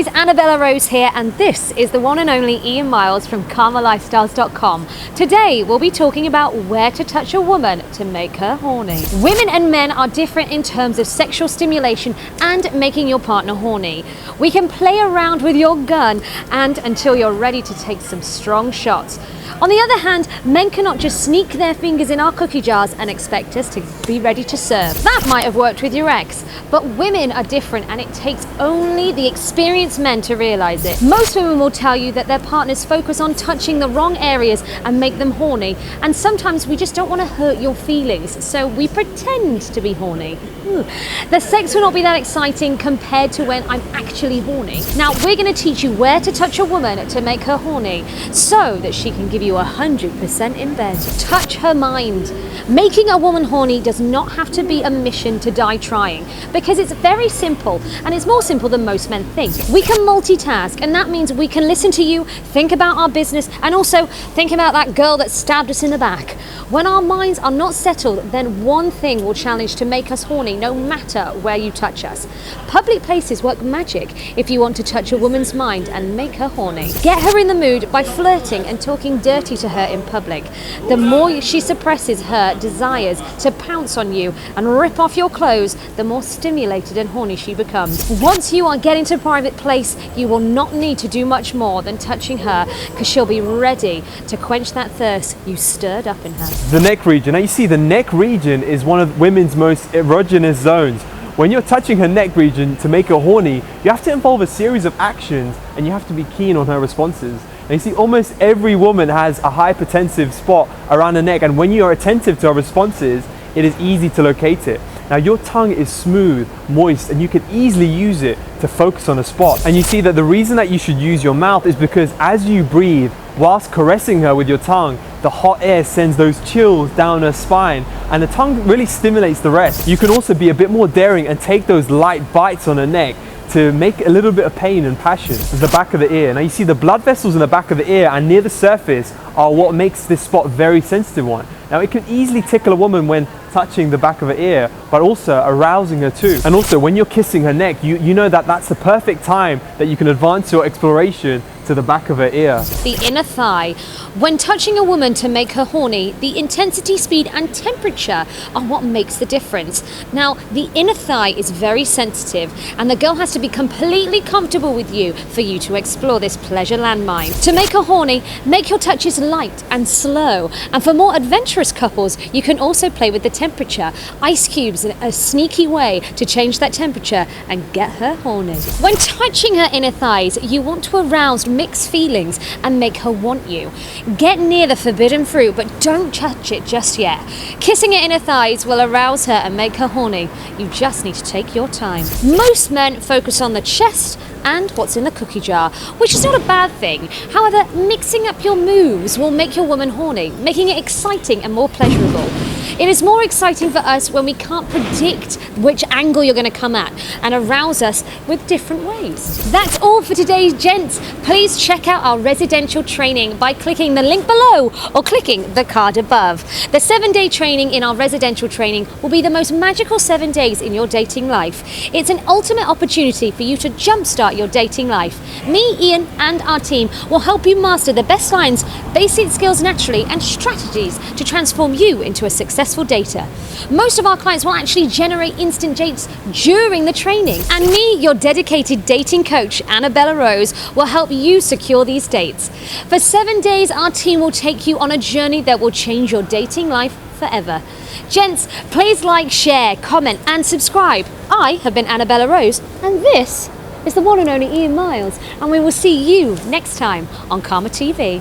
guys, Annabella Rose here, and this is the one and only Iain Myles from KarmaLifestyles.com. Today we'll be talking about where to touch a woman to make her horny. Women and men are different in terms of sexual stimulation and making your partner horny. We can play around with your gun and until you're ready to take some strong shots. On the other hand, men cannot just sneak their fingers in our cookie jars and expect us to be ready to serve. That might have worked with your ex, but women are different and it takes only the experienced men to realize it. Most women will tell you that their partners focus on touching the wrong areas and make them horny, and sometimes we just don't want to hurt your feelings, so we pretend to be horny. The sex will not be that exciting compared to when I'm actually horny. Now, we're going to teach you where to touch a woman to make her horny so that she can give you 100% in bed. Touch her mind. Making a woman horny does not have to be a mission to die trying, because it's very simple, and it's more simple than most men think. We can multitask, and that means we can listen to you, think about our business, and also think about that girl that stabbed us in the back. When our minds are not settled, then one thing will challenge to make us horny no matter where you touch us. Public places work magic if you want to touch a woman's mind and make her horny. Get her in the mood by flirting and talking dirty to her in public. The more she suppresses her desires to pounce on you and rip off your clothes, the more stimulated and horny she becomes. Once you are getting to a private place, you will not need to do much more than touching her, because she'll be ready to quench that thirst you stirred up in her. The neck region. Now you see, the neck region is one of women's most erogenous zones. When you're touching her neck region to make her horny, you have to involve a series of actions and you have to be keen on her responses. And you see, almost every woman has a hypertensive spot around the neck, and when you are attentive to her responses, it is easy to locate it. Now your tongue is smooth, moist, and you can easily use it to focus on a spot. And you see that the reason that you should use your mouth is because as you breathe, whilst caressing her with your tongue, the hot air sends those chills down her spine, and the tongue really stimulates the rest. You can also be a bit more daring and take those light bites on her neck to make a little bit of pain and passion. The back of the ear. Now you see, the blood vessels in the back of the ear and near the surface are what makes this spot a very sensitive one. Now it can easily tickle a woman when touching the back of her ear, but also arousing her too. And also when you're kissing her neck, you know that that's the perfect time that you can advance your exploration to the back of her ear. The inner thigh. When touching a woman to make her horny, the intensity, speed and temperature are what makes the difference. Now, the inner thigh is very sensitive, and the girl has to be completely comfortable with you for you to explore this pleasure landmine. To make her horny, make your touches light and slow. And for more adventurous couples, you can also play with the temperature. Ice cubes in a sneaky way to change that temperature and get her horny. When touching her inner thighs, you want to arouse mixed feelings and make her want you. Get near the forbidden fruit, but don't touch it just yet. Kissing her inner thighs will arouse her and make her horny. You just need to take your time. Most men focus on the chest and what's in the cookie jar, which is not a bad thing. However, mixing up your moves will make your woman horny, making it exciting and more pleasurable. It is more exciting for us when we can't predict which angle you're going to come at and arouse us with different ways. That's all for today, gents. Please check out our residential training by clicking the link below or clicking the card above. The 7-day training in our residential training will be the most magical 7 days in your dating life. It's an ultimate opportunity for you to jumpstart your dating life. Me, Iain, and our team will help you master the best lines, basic skills naturally, and strategies to transform you into a successful dater. Most of our clients will actually generate instant dates during the training, and me, your dedicated dating coach, Annabella Rose, will help you secure these dates. For 7 days, our team will take you on a journey that will change your dating life forever. Gents, please like, share, comment, and subscribe. I have been Annabella Rose, and this is the one and only Iain Myles, and we will see you next time on Karma TV.